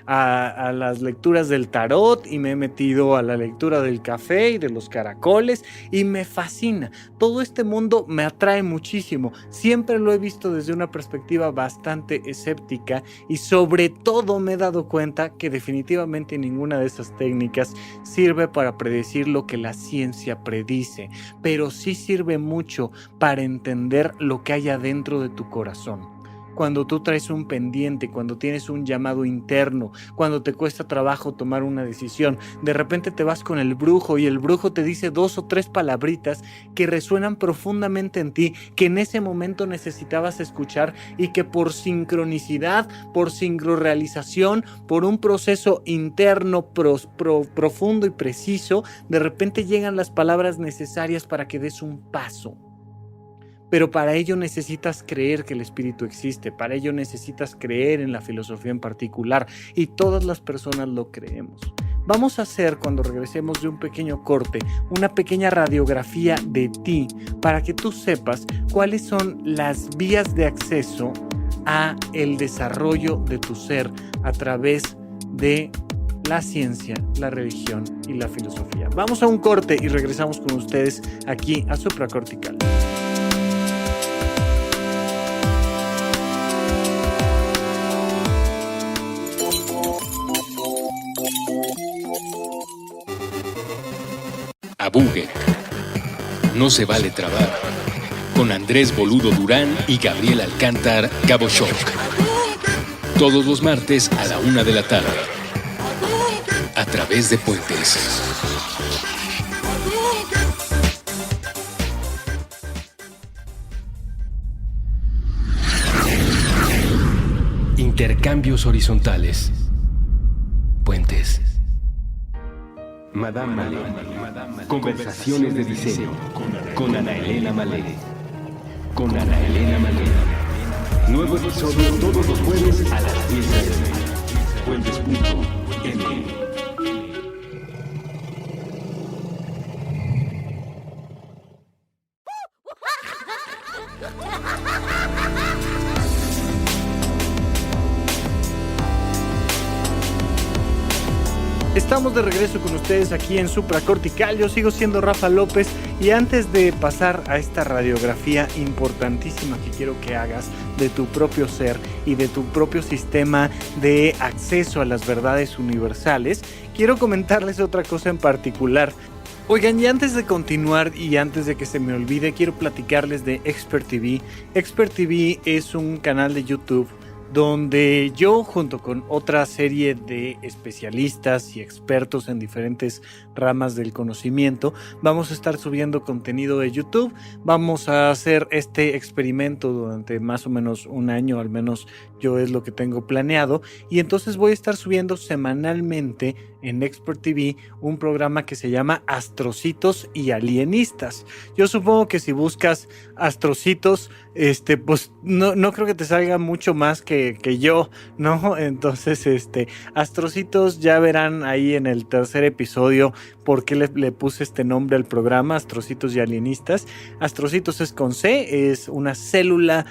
a las lecturas del tarot y me he metido a la lectura del café y de los caracoles y me fascina. Todo este mundo me atrae muchísimo, siempre lo he visto desde una perspectiva bastante escéptica y sobre todo me he dado cuenta que definitivamente ninguna de esas técnicas sirve para predecir lo que la ciencia predice, pero sí sirve mucho para entender lo que hay adentro de tu corazón. Cuando tú traes un pendiente, cuando tienes un llamado interno, cuando te cuesta trabajo tomar una decisión, de repente te vas con el brujo y el brujo te dice 2 o 3 palabritas que resuenan profundamente en ti, que en ese momento necesitabas escuchar y que por sincronicidad, por sincrorealización, por un proceso interno profundo y preciso, de repente llegan las palabras necesarias para que des un paso. Pero para ello necesitas creer que el espíritu existe, para ello necesitas creer en la filosofía en particular y todas las personas lo creemos. Vamos a hacer, cuando regresemos de un pequeño corte, una pequeña radiografía de ti para que tú sepas cuáles son las vías de acceso a el desarrollo de tu ser a través de la ciencia, la religión y la filosofía. Vamos a un corte y regresamos con ustedes aquí a Supracortical. Abugue. No se vale trabar. Con Andrés Boludo Durán y Gabriel Alcántar Gabo Shock. Todos los martes a la 1 de la tarde. A través de Puentes. Intercambios horizontales. Puentes. Madame Malé. Conversaciones de diseño. Con Ana Elena Malé. Nuevo episodio todos los jueves a las 10 a.m. Puentes.m. Estamos de regreso con ustedes aquí en Supracortical. Yo sigo siendo Rafa López y antes de pasar a esta radiografía importantísima que quiero que hagas de tu propio ser y de tu propio sistema de acceso a las verdades universales, quiero comentarles otra cosa en particular. Oigan, y antes de continuar y antes de que se me olvide, quiero platicarles de Expert TV. Expert TV es un canal de YouTube donde yo, junto con otra serie de especialistas y expertos en diferentes ramas del conocimiento, vamos a estar subiendo contenido de YouTube. Vamos a hacer este experimento durante más o menos un año, al menos yo es lo que tengo planeado, y entonces voy a estar subiendo semanalmente en Expert TV un programa que se llama Astrocitos y Alienistas. Yo supongo que si buscas Astrocitos, pues no creo que te salga mucho más que yo, ¿no? Entonces, Astrocitos, ya verán ahí en el tercer episodio por qué le puse este nombre al programa, Astrocitos y Alienistas. Astrocitos es con C, es una célula,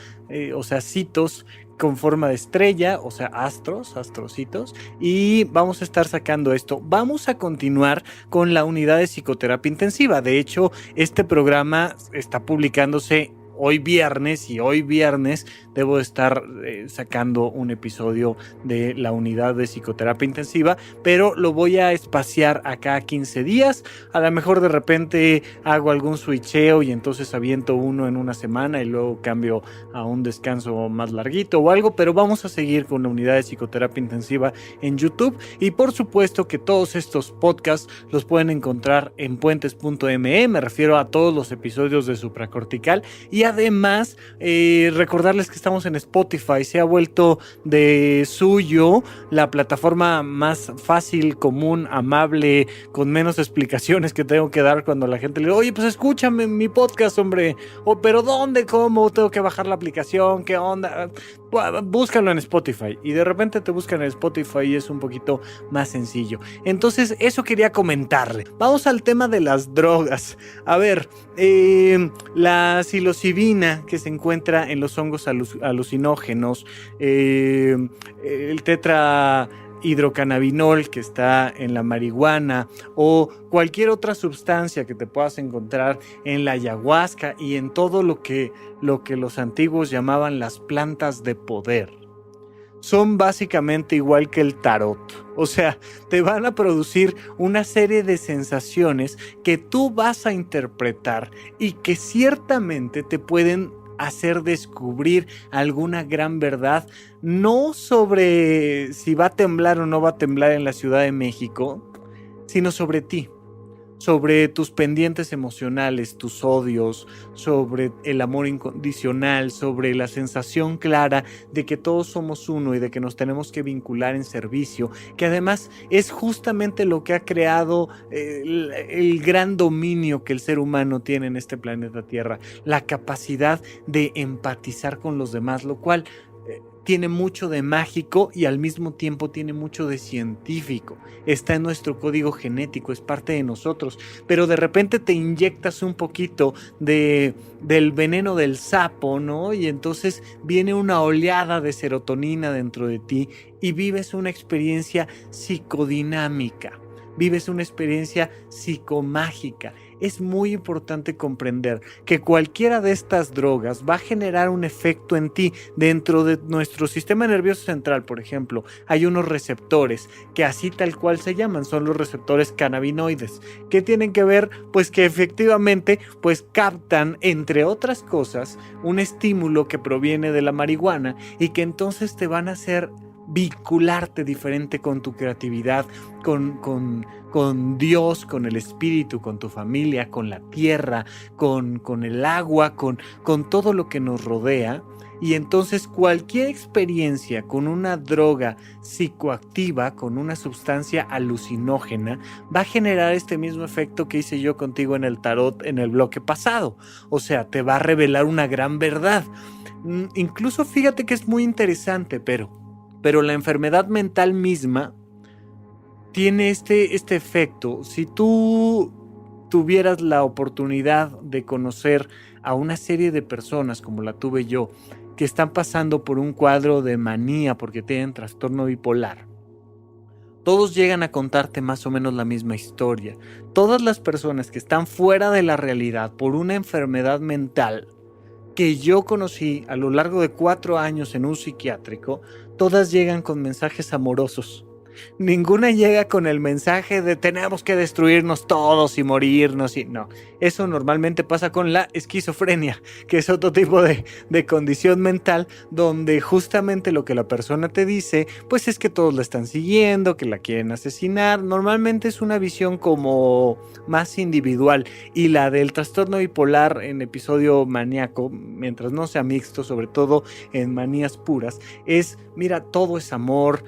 o sea, citos con forma de estrella, o sea, astrocitos, y vamos a estar sacando esto. Vamos a continuar con la unidad de psicoterapia intensiva. De hecho, este programa está publicándose hoy viernes, y hoy viernes debo estar sacando un episodio de la unidad de psicoterapia intensiva, pero lo voy a espaciar a cada 15 días. A lo mejor de repente hago algún switcheo y entonces aviento uno en una semana y luego cambio a un descanso más larguito o algo, pero vamos a seguir con la unidad de psicoterapia intensiva en YouTube, y por supuesto que todos estos podcasts los pueden encontrar en puentes.me, me refiero a todos los episodios de Supracortical. Y además, recordarles que estamos en Spotify. Se ha vuelto de suyo la plataforma más fácil, común, amable, con menos explicaciones que tengo que dar cuando la gente le dice, oye, pues escúchame mi podcast, hombre. Pero ¿dónde? ¿Cómo? ¿Tengo que bajar la aplicación? ¿Qué onda? Búscalo en Spotify. Y de repente te buscan en Spotify y es un poquito más sencillo. Entonces, eso quería comentarle. Vamos al tema de las drogas. A ver, la psilocibina que se encuentra en los hongos alucinógenos, el tetrahidrocannabinol que está en la marihuana, o cualquier otra sustancia que te puedas encontrar en la ayahuasca y en todo lo que los antiguos llamaban las plantas de poder, son básicamente igual que el tarot. O sea, te van a producir una serie de sensaciones que tú vas a interpretar y que ciertamente te pueden hacer descubrir alguna gran verdad, no sobre si va a temblar o no va a temblar en la Ciudad de México, sino sobre ti, sobre tus pendientes emocionales, tus odios, sobre el amor incondicional, sobre la sensación clara de que todos somos uno y de que nos tenemos que vincular en servicio, que además es justamente lo que ha creado el gran dominio que el ser humano tiene en este planeta Tierra, la capacidad de empatizar con los demás, lo cual tiene mucho de mágico y al mismo tiempo tiene mucho de científico. Está en nuestro código genético, es parte de nosotros. Pero de repente te inyectas un poquito del veneno del sapo, ¿no? Y entonces viene una oleada de serotonina dentro de ti y vives una experiencia psicodinámica. Vives una experiencia psicomágica. Es muy importante comprender que cualquiera de estas drogas va a generar un efecto en ti. Dentro de nuestro sistema nervioso central, por ejemplo, hay unos receptores que así tal cual se llaman, son los receptores cannabinoides. ¿Qué tienen que ver? Pues que efectivamente pues captan, entre otras cosas, un estímulo que proviene de la marihuana y que entonces te van a hacer vincularte diferente con tu creatividad, con Dios, con el espíritu, con tu familia, con la tierra, con el agua, con todo lo que nos rodea. Y entonces cualquier experiencia con una droga psicoactiva, con una sustancia alucinógena, va a generar este mismo efecto que hice yo contigo en el tarot en el bloque pasado. O sea, te va a revelar una gran verdad. Incluso fíjate que es muy interesante, pero la enfermedad mental misma tiene este efecto. Si tú tuvieras la oportunidad de conocer a una serie de personas como la tuve yo, que están pasando por un cuadro de manía porque tienen trastorno bipolar, todos llegan a contarte más o menos la misma historia. Todas las personas que están fuera de la realidad por una enfermedad mental que yo conocí a lo largo de 4 años en un psiquiátrico, todas llegan con mensajes amorosos. Ninguna llega con el mensaje de tenemos que destruirnos todos y morirnos. No, eso normalmente pasa con la esquizofrenia, que es otro tipo de condición mental donde justamente lo que la persona te dice pues es que todos la están siguiendo, que la quieren asesinar. Normalmente es una visión como más individual, y la del trastorno bipolar en episodio maníaco, mientras no sea mixto, sobre todo en manías puras, es mira, todo es amor,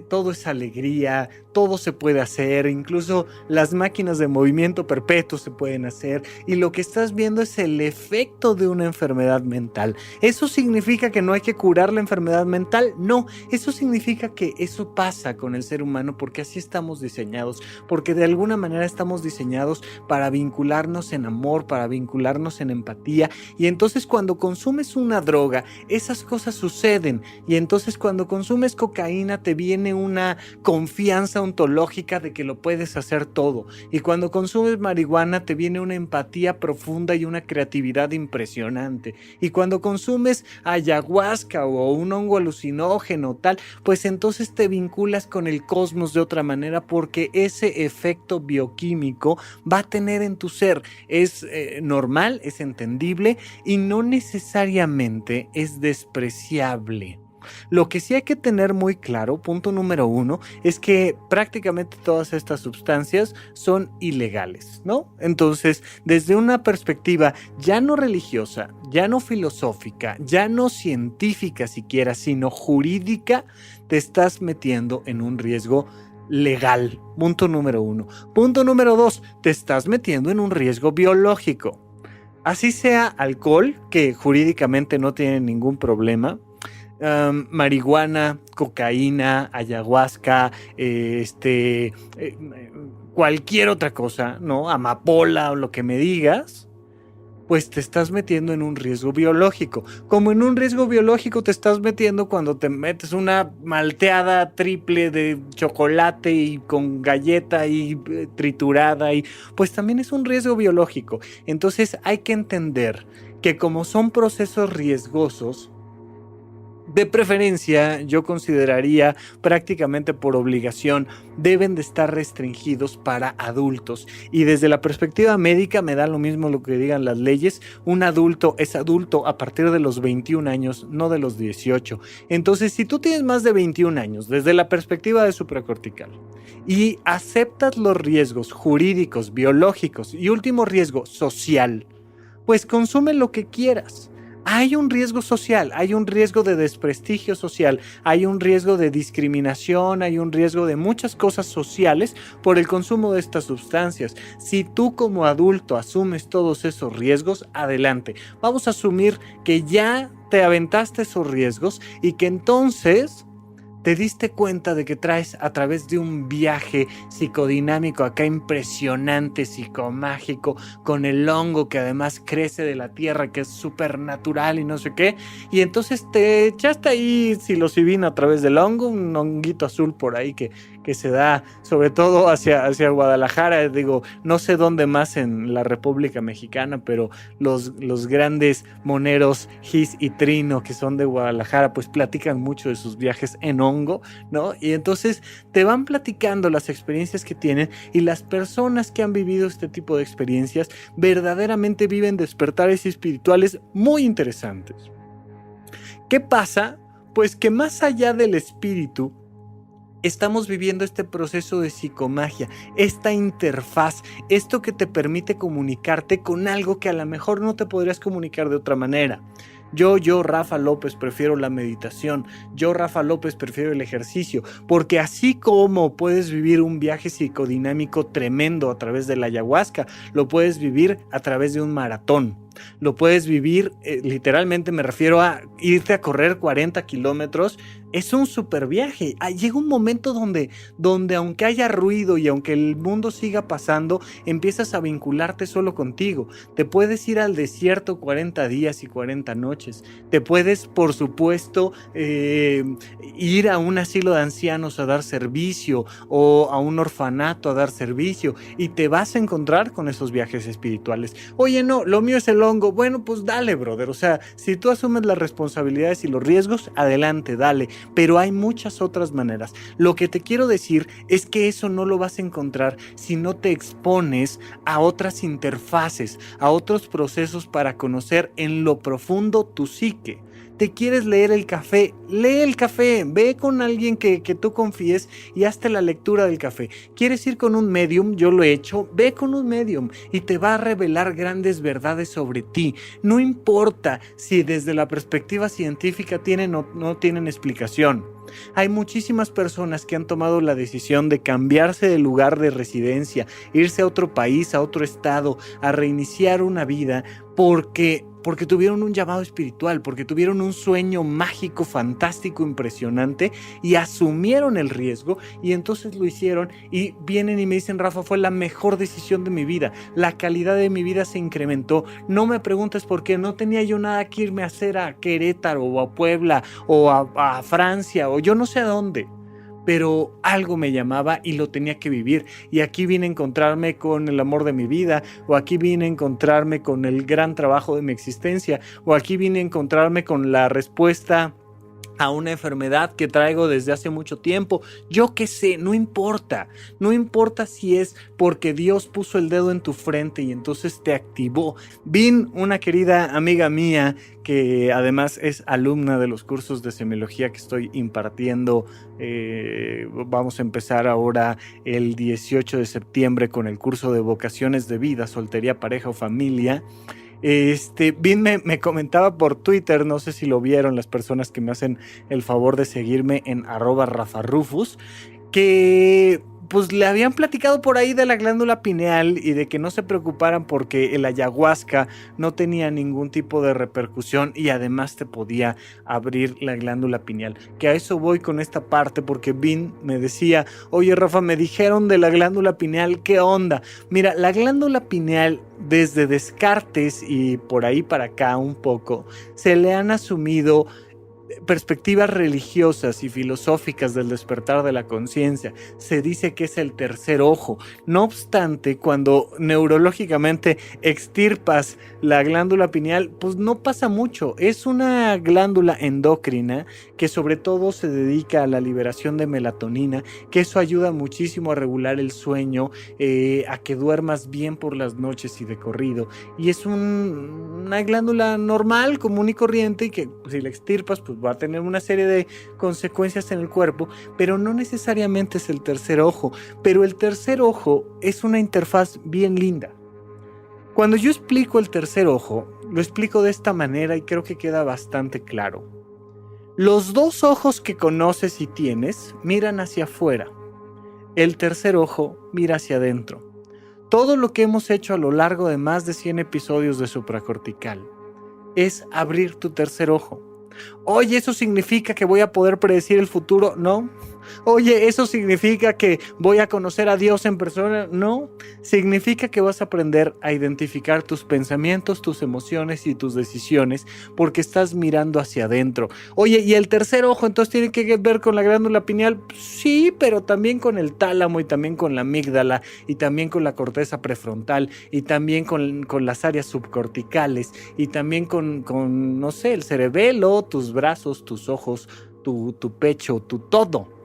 todo es alegría, todo se puede hacer, incluso las máquinas de movimiento perpetuo se pueden hacer, y lo que estás viendo es el efecto de una enfermedad mental. ¿Eso significa que no hay que curar la enfermedad mental? No, eso significa que eso pasa con el ser humano porque así estamos diseñados, porque de alguna manera estamos diseñados para vincularnos en amor, para vincularnos en empatía, y entonces cuando consumes una droga, esas cosas suceden, y entonces cuando consumes cocaína te viene una confianza ontológica de que lo puedes hacer todo, y cuando consumes marihuana te viene una empatía profunda y una creatividad impresionante, y cuando consumes ayahuasca o un hongo alucinógeno tal, pues entonces te vinculas con el cosmos de otra manera, porque ese efecto bioquímico va a tener en tu ser. Es normal, es entendible y no necesariamente es despreciable. Lo que sí hay que tener muy claro, punto número 1, es que prácticamente todas estas sustancias son ilegales, ¿no? Entonces, desde una perspectiva ya no religiosa, ya no filosófica, ya no científica siquiera, sino jurídica, te estás metiendo en un riesgo legal. Punto número 1. Punto número 2, te estás metiendo en un riesgo biológico. Así sea alcohol, que jurídicamente no tiene ningún problema, marihuana, cocaína, ayahuasca, cualquier otra cosa, ¿no? Amapola o lo que me digas, pues te estás metiendo en un riesgo biológico. Como en un riesgo biológico te estás metiendo cuando te metes una malteada triple de chocolate y con galleta y triturada, y pues también es un riesgo biológico. Entonces hay que entender que como son procesos riesgosos, de preferencia, yo consideraría prácticamente por obligación, deben de estar restringidos para adultos. Y desde la perspectiva médica me da lo mismo lo que digan las leyes. Un adulto es adulto a partir de los 21 años, no de los 18. Entonces, si tú tienes más de 21 años, desde la perspectiva de supracortical, y aceptas los riesgos jurídicos, biológicos y último riesgo social, pues consume lo que quieras. Hay un riesgo social, hay un riesgo de desprestigio social, hay un riesgo de discriminación, hay un riesgo de muchas cosas sociales por el consumo de estas sustancias. Si tú como adulto asumes todos esos riesgos, adelante. Vamos a asumir que ya te aventaste esos riesgos y que entonces te diste cuenta de que traes a través de un viaje psicodinámico acá impresionante, psicomágico, con el hongo que además crece de la tierra, que es súper natural y no sé qué, y entonces te echaste ahí psilocibina a través del hongo, un honguito azul por ahí que se da sobre todo hacia Guadalajara, digo, no sé dónde más en la República Mexicana, pero los grandes moneros Gis y Trino que son de Guadalajara, pues platican mucho de sus viajes en hongo, ¿no? Y entonces te van platicando las experiencias que tienen, y las personas que han vivido este tipo de experiencias verdaderamente viven despertares espirituales muy interesantes. ¿Qué pasa? Pues que más allá del espíritu, estamos viviendo este proceso de psicomagia, esta interfaz, esto que te permite comunicarte con algo que a lo mejor no te podrías comunicar de otra manera. Yo, Rafa López, prefiero la meditación. Yo, Rafa López, prefiero el ejercicio. Porque así como puedes vivir un viaje psicodinámico tremendo a través de la ayahuasca, lo puedes vivir a través de un maratón. Lo puedes vivir, literalmente me refiero a irte a correr 40 kilómetros. Es un super viaje. Llega un momento donde aunque haya ruido y aunque el mundo siga pasando, empiezas a vincularte solo contigo. Te puedes ir al desierto 40 días y 40 noches. Te puedes, por supuesto, ir a un asilo de ancianos a dar servicio, o a un orfanato a dar servicio, y te vas a encontrar con esos viajes espirituales. Oye, no, lo mío es el hongo. Bueno, pues dale, brother. O sea, si tú asumes las responsabilidades y los riesgos, adelante, dale. Pero hay muchas otras maneras. Lo que te quiero decir es que eso no lo vas a encontrar si no te expones a otras interfaces, a otros procesos para conocer en lo profundo tu psique. ¿Te quieres leer el café? Lee el café, ve con alguien que tú confíes y hazte la lectura del café. ¿Quieres ir con un medium? Yo lo he hecho. Ve con un medium y te va a revelar grandes verdades sobre ti. No importa si desde la perspectiva científica tienen o no tienen explicación. Hay muchísimas personas que han tomado la decisión de cambiarse de lugar de residencia, irse a otro país, a otro estado, a reiniciar una vida porque tuvieron un llamado espiritual, porque tuvieron un sueño mágico, fantástico, impresionante, y asumieron el riesgo, y entonces lo hicieron, y vienen y me dicen: Rafa, fue la mejor decisión de mi vida, la calidad de mi vida se incrementó. No me preguntes por qué, no tenía yo nada que irme a hacer a Querétaro, o a Puebla, o a Francia, o yo no sé a dónde. Pero algo me llamaba y lo tenía que vivir. Y aquí vine a encontrarme con el amor de mi vida, o aquí vine a encontrarme con el gran trabajo de mi existencia, o aquí vine a encontrarme con la respuesta a una enfermedad que traigo desde hace mucho tiempo. Yo qué sé, no importa si es porque Dios puso el dedo en tu frente y entonces te activó. Vin, una querida amiga mía que además es alumna de los cursos de semiología que estoy impartiendo. Vamos a empezar ahora el 18 de septiembre con el curso de vocaciones de vida, soltería, pareja o familia. Vin me comentaba por Twitter, no sé si lo vieron las personas que me hacen el favor de seguirme en @rafarufus, que pues le habían platicado por ahí de la glándula pineal y de que no se preocuparan porque el ayahuasca no tenía ningún tipo de repercusión y además te podía abrir la glándula pineal. Que a eso voy con esta parte, porque Vin me decía: oye Rafa, me dijeron de la glándula pineal, ¿qué onda? Mira, la glándula pineal, desde Descartes y por ahí para acá un poco, se le han asumido perspectivas religiosas y filosóficas del despertar de la conciencia. Se dice que es el tercer ojo. No obstante, cuando neurológicamente extirpas la glándula pineal, pues no pasa mucho. Es una glándula endocrina que sobre todo se dedica a la liberación de melatonina, que eso ayuda muchísimo a regular el sueño, a que duermas bien por las noches y de corrido. Y es una glándula normal, común y corriente, y que si la extirpas, pues va a tener una serie de consecuencias en el cuerpo, pero no necesariamente es el tercer ojo. Pero el tercer ojo es una interfaz bien linda. Cuando yo explico el tercer ojo, lo explico de esta manera y creo que queda bastante claro. Los dos ojos que conoces y tienes miran hacia afuera. El tercer ojo mira hacia adentro. Todo lo que hemos hecho a lo largo de más de 100 episodios de Supracortical es abrir tu tercer ojo. Oye, ¿eso significa que voy a poder predecir el futuro? No. Oye, ¿eso significa que voy a conocer a Dios en persona? No. Significa que vas a aprender a identificar tus pensamientos, tus emociones y tus decisiones porque estás mirando hacia adentro. Oye, ¿y el tercer ojo entonces tiene que ver con la glándula pineal? Sí, pero también con el tálamo y también con la amígdala y también con la corteza prefrontal y también con las áreas subcorticales y también con, no sé, el cerebelo, tus brazos, tus ojos, tu pecho, tu todo.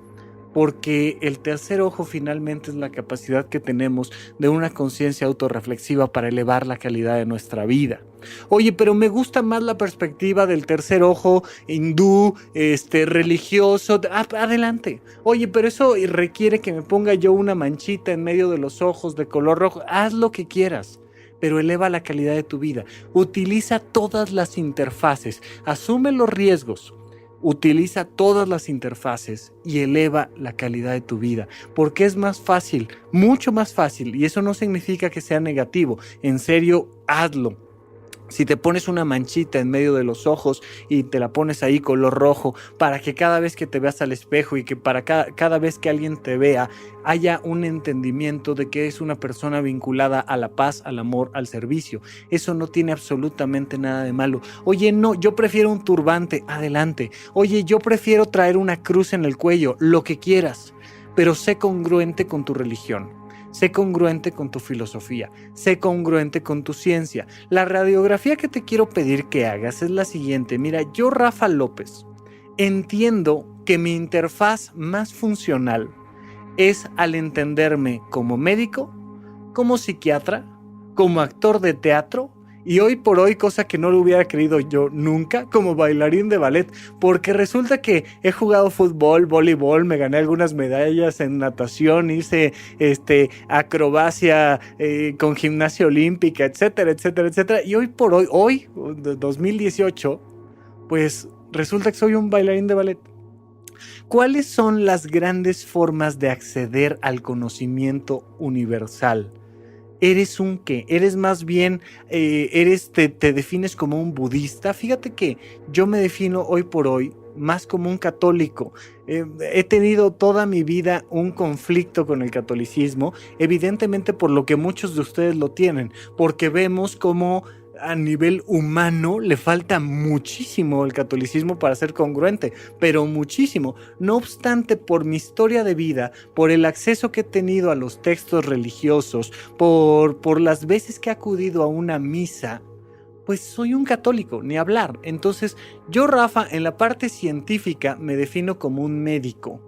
Porque el tercer ojo finalmente es la capacidad que tenemos de una conciencia autorreflexiva para elevar la calidad de nuestra vida. Oye, pero me gusta más la perspectiva del tercer ojo hindú, religioso. Adelante. Oye, pero eso requiere que me ponga yo una manchita en medio de los ojos de color rojo. Haz lo que quieras, pero eleva la calidad de tu vida. Utiliza todas las interfaces, asume los riesgos. Utiliza todas las interfaces y eleva la calidad de tu vida, porque es más fácil, mucho más fácil, y eso no significa que sea negativo. En serio, hazlo. Si te pones una manchita en medio de los ojos y te la pones ahí color rojo para que cada vez que te veas al espejo y que para cada vez que alguien te vea haya un entendimiento de que es una persona vinculada a la paz, al amor, al servicio. Eso no tiene absolutamente nada de malo. Oye, no, yo prefiero un turbante. Adelante. Oye, yo prefiero traer una cruz en el cuello. Lo que quieras, pero sé congruente con tu religión. Sé congruente con tu filosofía, sé congruente con tu ciencia. La radiografía que te quiero pedir que hagas es la siguiente. Mira, yo, Rafa López, entiendo que mi interfaz más funcional es al entenderme como médico, como psiquiatra, como actor de teatro y hoy por hoy, cosa que no lo hubiera creído yo nunca, como bailarín de ballet, porque resulta que he jugado fútbol, voleibol, me gané algunas medallas en natación, hice acrobacia con gimnasia olímpica, etcétera, etcétera, etcétera, y hoy por hoy 2018, pues resulta que soy un bailarín de ballet. ¿Cuáles son las grandes formas de acceder al conocimiento universal? ¿Eres un qué? ¿Eres más bien, te defines como un budista? Fíjate que yo me defino hoy por hoy más como un católico. He tenido toda mi vida un conflicto con el catolicismo, evidentemente por lo que muchos de ustedes lo tienen, porque vemos cómo a nivel humano le falta muchísimo el catolicismo para ser congruente, pero muchísimo. No obstante, por mi historia de vida, por el acceso que he tenido a los textos religiosos, por las veces que he acudido a una misa, pues soy un católico, ni hablar. Entonces, yo, Rafa, en la parte científica me defino como un médico,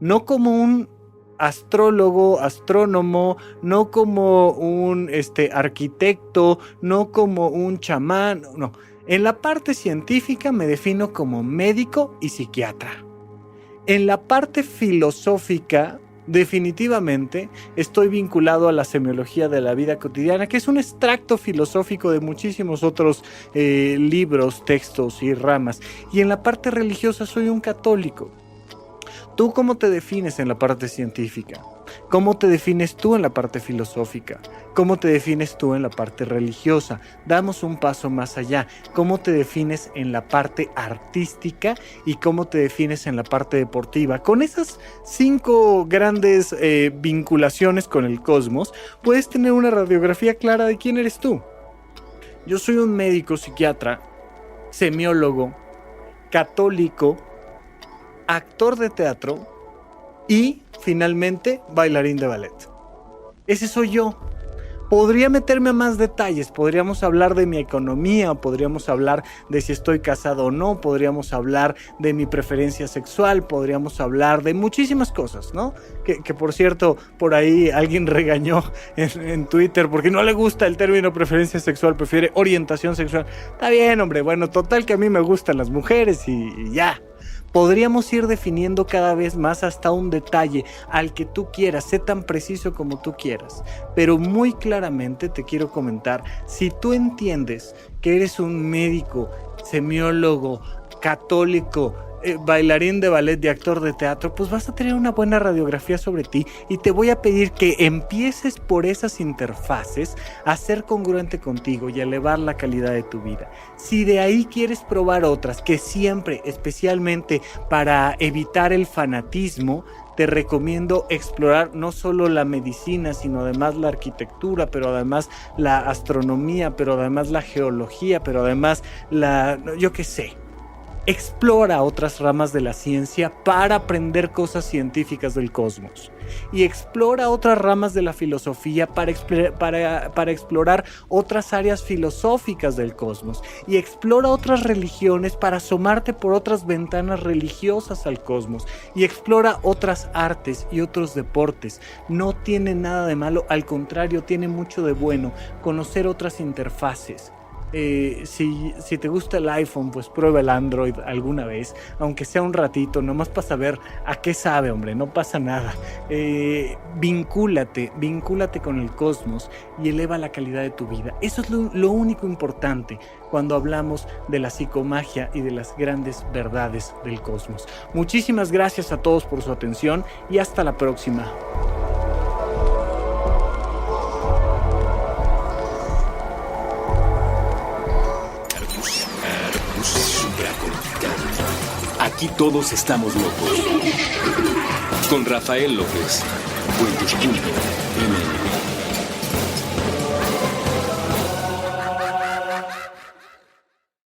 no como un astrólogo, astrónomo, no como un arquitecto, no como un chamán, no. En la parte científica me defino como médico y psiquiatra. En la parte filosófica, definitivamente estoy vinculado a la semiología de la vida cotidiana, que es un extracto filosófico de muchísimos otros libros, textos y ramas. Y en la parte religiosa soy un católico. ¿Tú cómo te defines en la parte científica? ¿Cómo te defines tú en la parte filosófica? ¿Cómo te defines tú en la parte religiosa? Damos un paso más allá. ¿Cómo te defines en la parte artística y cómo te defines en la parte deportiva? Con esas 5 grandes vinculaciones con el cosmos, puedes tener una radiografía clara de quién eres tú. Yo soy un médico psiquiatra, semiólogo, católico, actor de teatro y, finalmente, bailarín de ballet. Ese soy yo. Podría meterme a más detalles, podríamos hablar de mi economía, podríamos hablar de si estoy casado o no, podríamos hablar de mi preferencia sexual, podríamos hablar de muchísimas cosas, ¿no? Que por cierto, por ahí alguien regañó en Twitter porque no le gusta el término preferencia sexual, prefiere orientación sexual. Está bien, hombre, bueno, total que a mí me gustan las mujeres y ya. Podríamos ir definiendo cada vez más hasta un detalle al que tú quieras, sé tan preciso como tú quieras. Pero muy claramente te quiero comentar, si tú entiendes que eres un médico, semiólogo, católico, bailarín de ballet y actor de teatro, pues vas a tener una buena radiografía sobre ti y te voy a pedir que empieces por esas interfaces a ser congruente contigo y a elevar la calidad de tu vida. Si de ahí quieres probar otras, que siempre, especialmente para evitar el fanatismo, te recomiendo explorar no solo la medicina, sino además la arquitectura, pero además la astronomía, pero además la geología, pero además yo qué sé. Explora otras ramas de la ciencia para aprender cosas científicas del cosmos. Y explora otras ramas de la filosofía para explorar otras áreas filosóficas del cosmos. Y explora otras religiones para asomarte por otras ventanas religiosas al cosmos. Y explora otras artes y otros deportes. No tiene nada de malo, al contrario, tiene mucho de bueno conocer otras interfaces. Si te gusta el iPhone, pues prueba el Android alguna vez, aunque sea un ratito, nomás para saber a qué sabe, hombre, no pasa nada. Vincúlate con el cosmos y eleva la calidad de tu vida. Eso es lo único importante cuando hablamos de la psicomagia y de las grandes verdades del cosmos. Muchísimas gracias a todos por su atención y hasta la próxima. Aquí todos estamos locos. Con Rafael López. Puentes.mx